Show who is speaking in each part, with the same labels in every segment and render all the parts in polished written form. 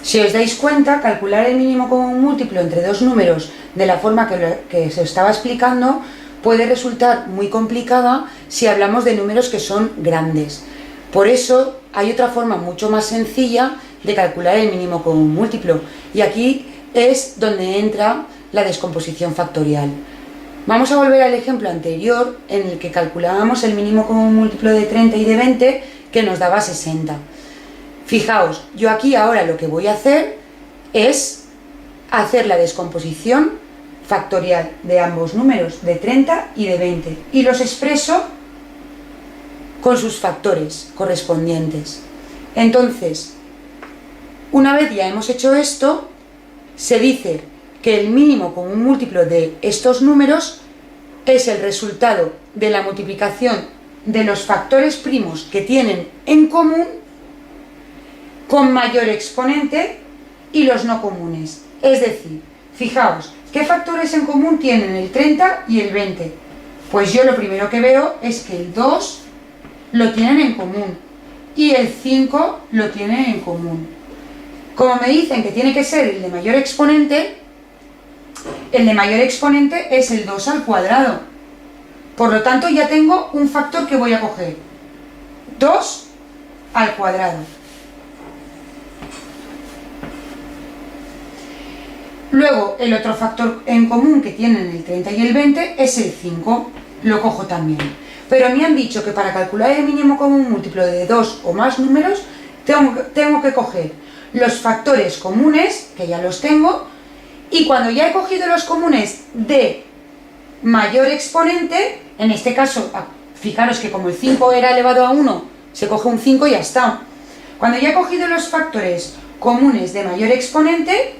Speaker 1: Si os dais cuenta, calcular el mínimo común múltiplo entre dos números de la forma que se estaba explicando puede resultar muy complicada si hablamos de números que son grandes. Por eso hay otra forma mucho más sencilla de calcular el mínimo común múltiplo, y aquí es donde entra la descomposición factorial. Vamos a volver al ejemplo anterior en el que calculábamos el mínimo común múltiplo de 30 y de 20, que nos daba 60. Fijaos, yo aquí ahora lo que voy a hacer es hacer la descomposición factorial de ambos números, de 30 y de 20, y los expreso con sus factores correspondientes. Entonces, una vez ya hemos hecho esto, se dice que el mínimo común múltiplo de estos números es el resultado de la multiplicación de los factores primos que tienen en común con mayor exponente y los no comunes. Es decir, fijaos, ¿qué factores en común tienen el 30 y el 20? Pues yo lo primero que veo es que el 2 lo tienen en común y el 5 lo tienen en común. Como me dicen que tiene que ser el de mayor exponente es el 2 al cuadrado. Por lo tanto, ya tengo un factor que voy a coger. 2 al cuadrado. Luego, el otro factor en común que tienen el 30 y el 20 es el 5. Lo cojo también. Pero me han dicho que para calcular el mínimo común múltiplo de dos o más números, tengo que coger los factores comunes, que ya los tengo, y cuando ya he cogido los comunes de mayor exponente, en este caso, fijaros que como el 5 era elevado a 1, se coge un 5 y ya está. Cuando ya he cogido los factores comunes de mayor exponente,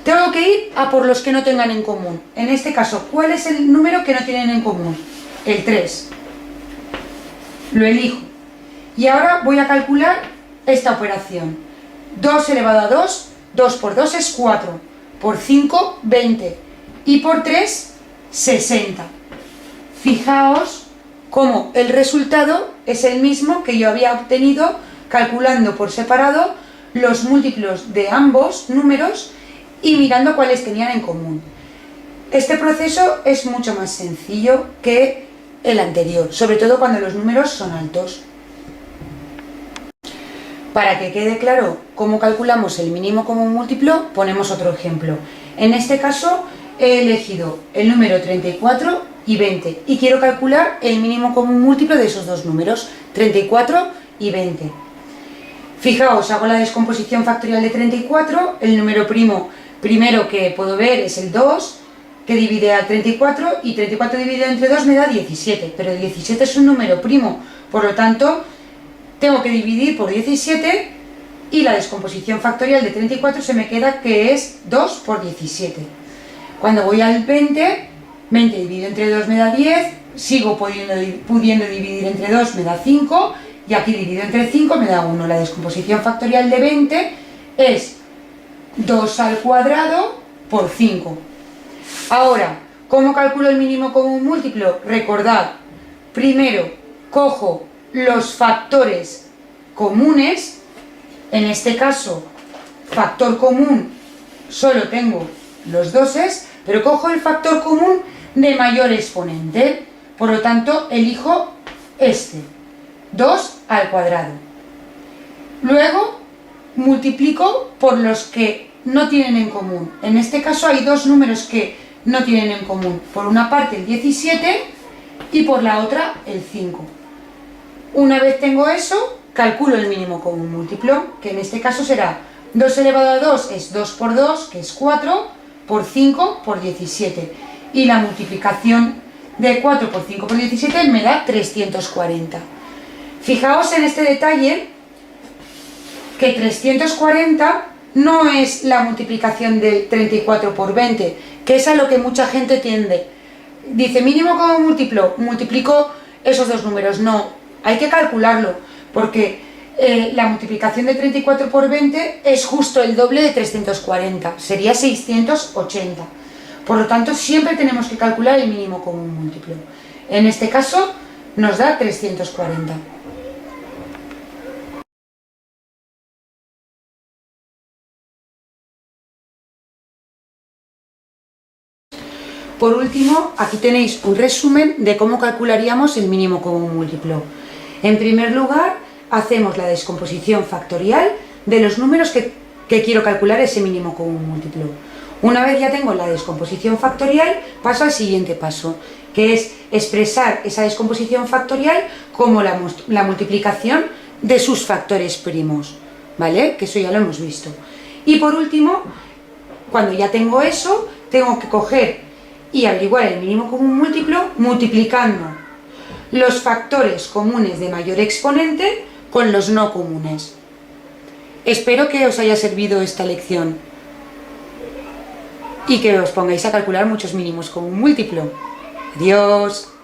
Speaker 1: tengo que ir a por los que no tengan en común. En este caso, ¿cuál es el número que no tienen en común? El 3. Lo elijo. Y ahora voy a calcular esta operación. 2 elevado a 2, 2 por 2 es 4, por 5, 20, y por 3, 60. Fijaos cómo el resultado es el mismo que yo había obtenido calculando por separado los múltiplos de ambos números y mirando cuáles tenían en común. Este proceso es mucho más sencillo que el anterior, sobre todo cuando los números son altos. Para que quede claro cómo calculamos el mínimo común múltiplo, ponemos otro ejemplo. En este caso he elegido el número 34 y 20 y quiero calcular el mínimo común múltiplo de esos dos números, 34 y 20. Fijaos, hago la descomposición factorial de 34, el número primero que puedo ver es el 2, que divide al 34, y 34 dividido entre 2 me da 17, pero 17 es un número primo, por lo tanto tengo que dividir por 17 y la descomposición factorial de 34 se me queda que es 2 por 17. Cuando voy al 20, 20 dividido entre 2 me da 10, sigo pudiendo dividir entre 2 me da 5, y aquí dividido entre 5 me da 1. La descomposición factorial de 20 es 2 al cuadrado por 5. Ahora, ¿cómo calculo el mínimo común múltiplo? Recordad, primero cojo los factores comunes, en este caso factor común solo tengo los doses, pero cojo el factor común de mayor exponente, por lo tanto elijo este, 2 al cuadrado. Luego multiplico por los que no tienen en común. En este caso hay dos números que no tienen en común, por una parte el 17 y por la otra el 5. Una vez tengo eso, calculo el mínimo común múltiplo, que en este caso será 2 elevado a 2 es 2 por 2, que es 4, por 5 por 17. Y la multiplicación de 4 por 5 por 17 me da 340. Fijaos en este detalle, que 340 no es la multiplicación del 34 por 20, que es a lo que mucha gente tiende. Dice, mínimo común múltiplo, multiplico esos dos números. No, hay que calcularlo, porque la multiplicación de 34 por 20 es justo el doble de 340, sería 680. Por lo tanto, siempre tenemos que calcular el mínimo común múltiplo. En este caso, nos da 340. Por último, aquí tenéis un resumen de cómo calcularíamos el mínimo común múltiplo. En primer lugar, hacemos la descomposición factorial de los números que quiero calcular ese mínimo común múltiplo. Una vez ya tengo la descomposición factorial, paso al siguiente paso, que es expresar esa descomposición factorial como la multiplicación de sus factores primos, ¿vale? Que eso ya lo hemos visto. Y por último, cuando ya tengo eso, tengo que coger y averiguar el mínimo común múltiplo multiplicando los factores comunes de mayor exponente con los no comunes. Espero que os haya servido esta lección y que os pongáis a calcular muchos mínimos común múltiplo. Adiós.